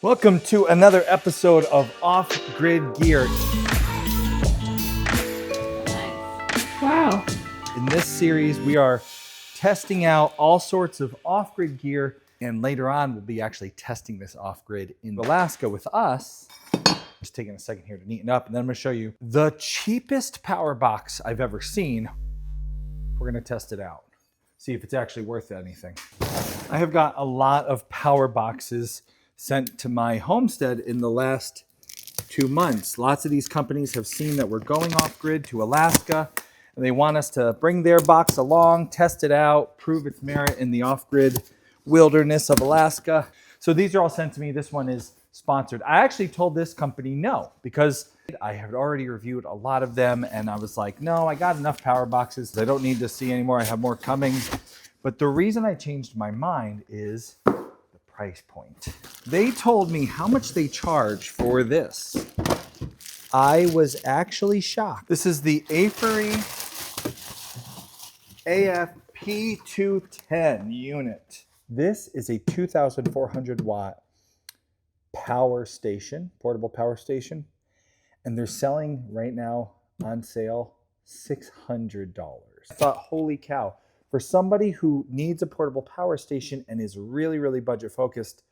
Welcome to another episode of Off-Grid Gear. Wow. In this series, we are testing out all sorts of off-grid gear, and later on, we'll be actually testing this off-grid in Alaska with us. Just taking a second here to neaten up, and then I'm gonna show you the cheapest power box I've ever seen. We're gonna test it out, see if it's actually worth anything. I have got a lot of power boxes sent to my homestead in the last 2 months. Lots of these companies have seen that we're going off-grid to Alaska, and they want us to bring their box along, test it out, prove its merit in the off-grid wilderness of Alaska. So these are all sent to me. This one is sponsored. I actually told this company no, because I had already reviewed a lot of them, and I was like, no, I got enough power boxes. I don't need to see anymore. I have more coming. But the reason I changed my mind is price point. They told me how much they charge for this. I was actually shocked. This is the Aferiy P210 unit. This is a 2,400 watt power station, portable power station, and they're selling right now on sale $600. I thought, holy cow. For somebody who needs a portable power station and is really, really budget focused,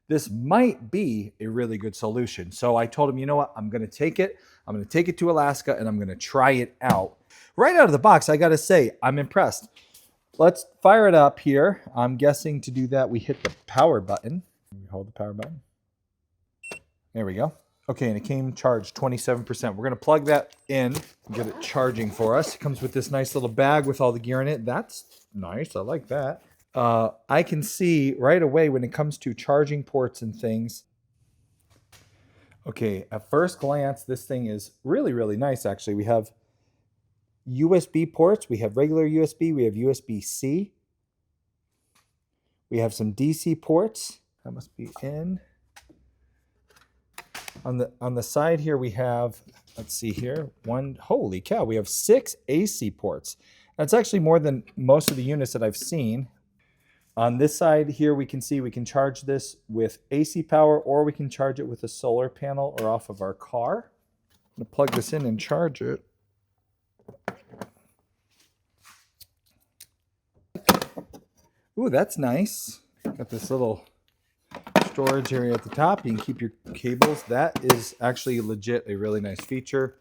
this might be a really good solution. So I told him, you know what, I'm gonna take it. I'm gonna take it to Alaska and I'm gonna try it out. Right out of the box, I gotta say, I'm impressed. Let's fire it up here. I'm guessing to do that, we hit the power button. Hold the power button. There we go. Okay, and it came charged 27%. We're gonna plug that in and get it charging for us. It comes with this nice little bag with all the gear in it. That's nice, I like that. I can see right away when it comes to charging ports and things. Okay, at first glance, this thing is really, really nice actually. We have USB ports, we have regular USB, we have USB-C. We have some DC ports. That must be in. On the side here, we have, let's see here, holy cow, we have 6 AC ports. That's actually more than most of the units that I've seen. On this side here, we can see we can charge this with AC power, or we can charge it with a solar panel or off of our car. I'm gonna plug this in and charge it. Ooh, that's nice. Got this little storage area at the top. You can keep your cables. That is actually legit a really nice feature.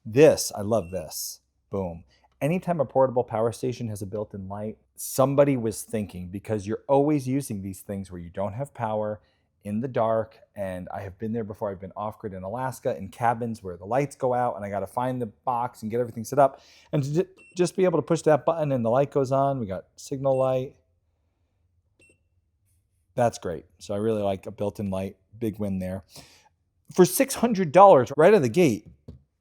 This, I love this. Boom. Anytime a portable power station has a built-in light, somebody was thinking, because you're always using these things where you don't have power in the dark. And I have been there before. I've been off-grid in Alaska in cabins where the lights go out and I got to find the box and get everything set up. And to just be able to push that button and the light goes on. We got signal light. That's great. So I really like a built-in light. Big win there. For $600 right out of the gate,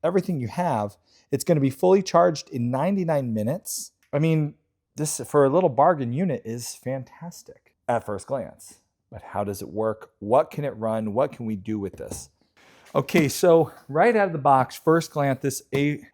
everything you have, it's going to be fully charged in 99 minutes. I mean, this for a little bargain unit is fantastic at first glance. But how does it work? What can it run? What can we do with this? Okay, so right out of the box, first glance, this Aferiy.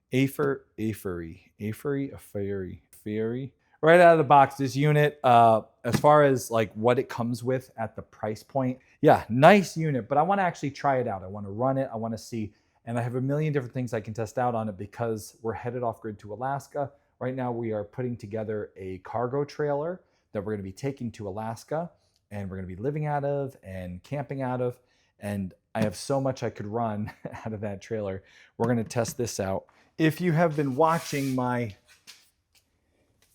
Right out of the box, this unit, as far as like what it comes with at the price point, yeah, nice unit, but I want to actually try it out. I want to run it. I want to see, and I have a million different things I can test out on it because we're headed off grid to Alaska. Right now, we are putting together a cargo trailer that we're going to be taking to Alaska, and we're going to be living out of and camping out of. And I have so much I could run out of that trailer. We're going to test this out. If you have been watching my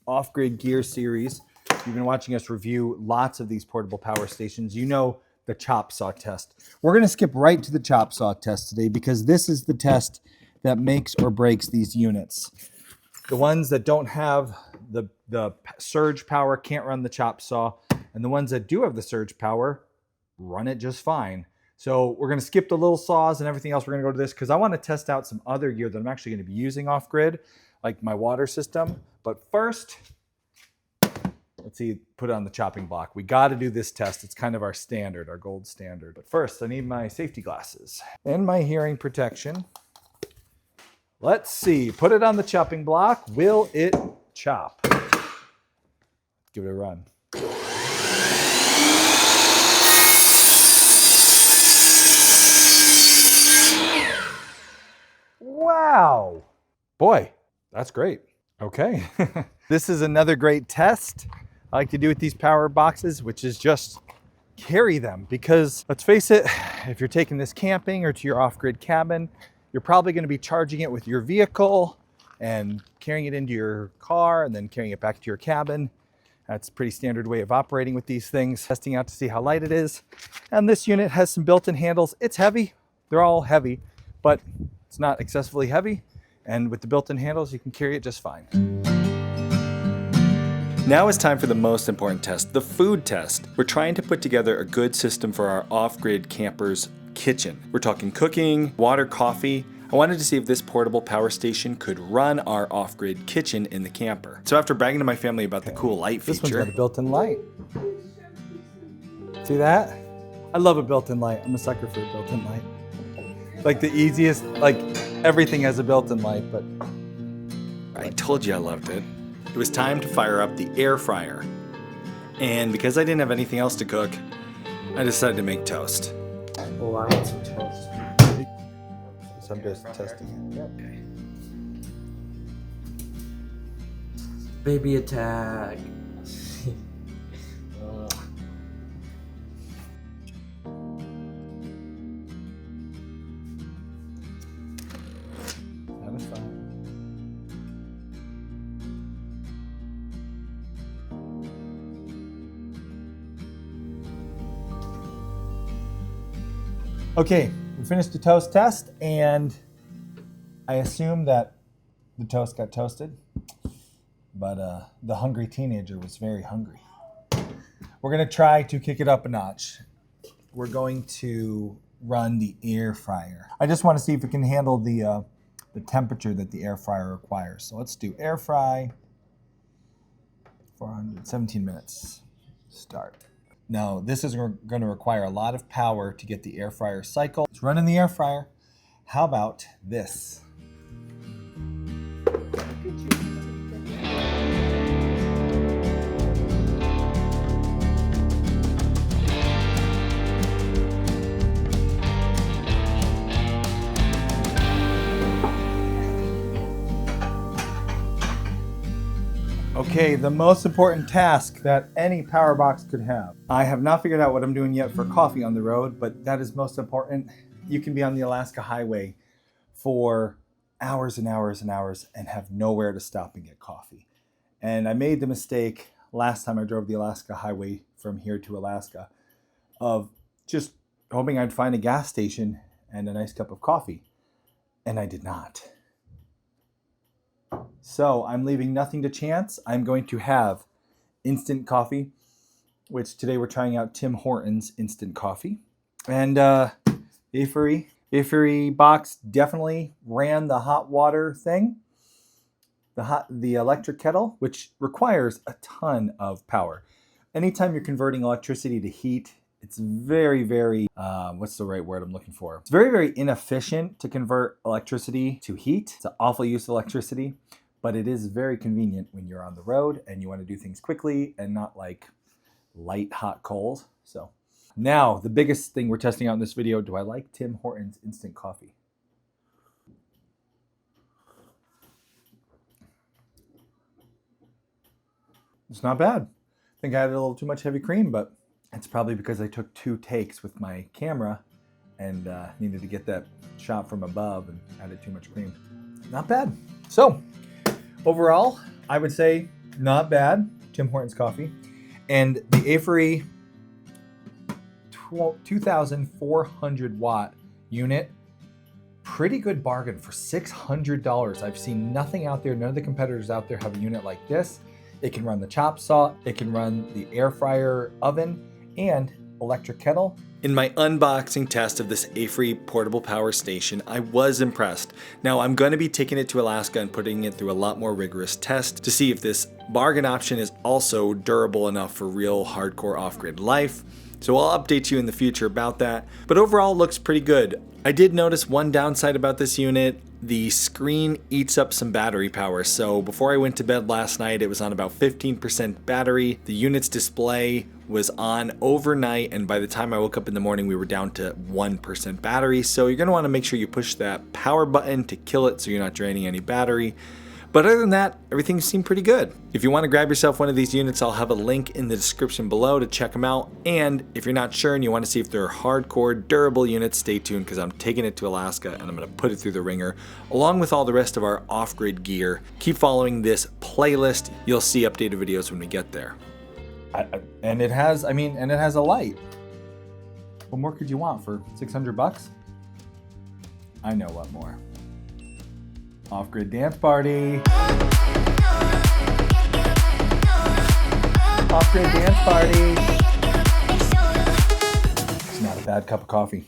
off-grid gear series, you've been watching us review lots of these portable power stations. You know the Chopsaw test. We're going to skip right to the Chopsaw test today because this is the test that makes or breaks these units. The ones that don't have the surge power can't run the Chopsaw, and the ones that do have the surge power run it just fine. So we're going to skip the little saws and everything else. We're going to go to this because I want to test out some other gear that I'm actually going to be using off-grid, like my water system. But first, let's see, put it on the chopping block. We got to do this test. It's kind of our standard, our gold standard. But first, I need my safety glasses and my hearing protection. Let's see, put it on the chopping block. Will it chop? Give it a run. Boy, that's great. Okay. This is another great test I like to do with these power boxes, which is just carry them, because let's face it, if you're taking this camping or to your off-grid cabin, you're probably going to be charging it with your vehicle and carrying it into your car and then carrying it back to your cabin. That's a pretty standard way of operating with these things. Testing out to see how light it is. And this unit has some built-in handles. It's heavy. They're all heavy, but it's not excessively heavy. And with the built-in handles, you can carry it just fine. Now it's time for the most important test, the food test. We're trying to put together a good system for our off-grid camper's kitchen. We're talking cooking, water, coffee. I wanted to see if this portable power station could run our off-grid kitchen in the camper. So after bragging to my family about the cool light feature. This one's got a built-in light. See that? I love a built-in light. I'm a sucker for a built-in light. Like the easiest, like everything has a built-in light, but. I told you I loved it. It was time to fire up the air fryer. And because I didn't have anything else to cook, I decided to make toast. Oh, I want some toast. So I'm just testing it. Okay. Baby attack. That was fine. Okay, we finished the toast test, and I assume that the toast got toasted, but the hungry teenager was very hungry. We're gonna try to kick it up a notch. We're going to run the air fryer. I just want to see if it can handle the temperature that the air fryer requires. So let's do air fry, 417 minutes, start. Now, this is going to require a lot of power to get the air fryer cycle. It's running the air fryer. How about this? Okay, the most important task that any power box could have. I have not figured out what I'm doing yet for coffee on the road, but that is most important. You can be on the Alaska highway for hours and hours and hours and have nowhere to stop and get coffee. And I made the mistake last time I drove the Alaska highway from here to Alaska of just hoping I'd find a gas station and a nice cup of coffee. And I did not. So I'm leaving nothing to chance. I'm going to have instant coffee, which today we're trying out Tim Hortons instant coffee. And Aferiy box definitely ran the hot water thing, the electric kettle, which requires a ton of power. Anytime you're converting electricity to heat, it's very, very, what's the right word I'm looking for? It's very, very inefficient to convert electricity to heat. It's an awful use of electricity, but it is very convenient when you're on the road and you want to do things quickly and not like light, hot, cold. So now the biggest thing we're testing out in this video, do I like Tim Hortons instant coffee? It's not bad. I think I had a little too much heavy cream, but it's probably because I took 2 takes with my camera and needed to get that shot from above and added too much cream. Not bad. So overall, I would say not bad, Tim Hortons coffee. And the Aferiy 2,400 watt unit, pretty good bargain for $600. I've seen nothing out there, none of the competitors out there have a unit like this. It can run the Chopsaw, it can run the air fryer oven, and electric kettle. In my unboxing test of this Aferiy portable power station, I was impressed. Now I'm going to be taking it to Alaska and putting it through a lot more rigorous tests to see if this bargain option is also durable enough for real hardcore off-grid life. So I'll update you in the future about that, but overall it looks pretty good. I did notice one downside about this unit. The screen eats up some battery power, so before I went to bed last night it was on about 15% battery. The unit's display was on overnight, and by the time I woke up in the morning, we were down to 1% battery. So you're gonna wanna make sure you push that power button to kill it so you're not draining any battery. But other than that, everything seemed pretty good. If you want to grab yourself one of these units, I'll have a link in the description below to check them out. And if you're not sure and you want to see if they're hardcore, durable units, stay tuned because I'm taking it to Alaska and I'm going to put it through the ringer along with all the rest of our off-grid gear. Keep following this playlist. You'll see updated videos when we get there. And it has, and it has a light. What more could you want for 600 bucks? I know what more. Off-grid dance party. Off-grid dance party. It's not a bad cup of coffee.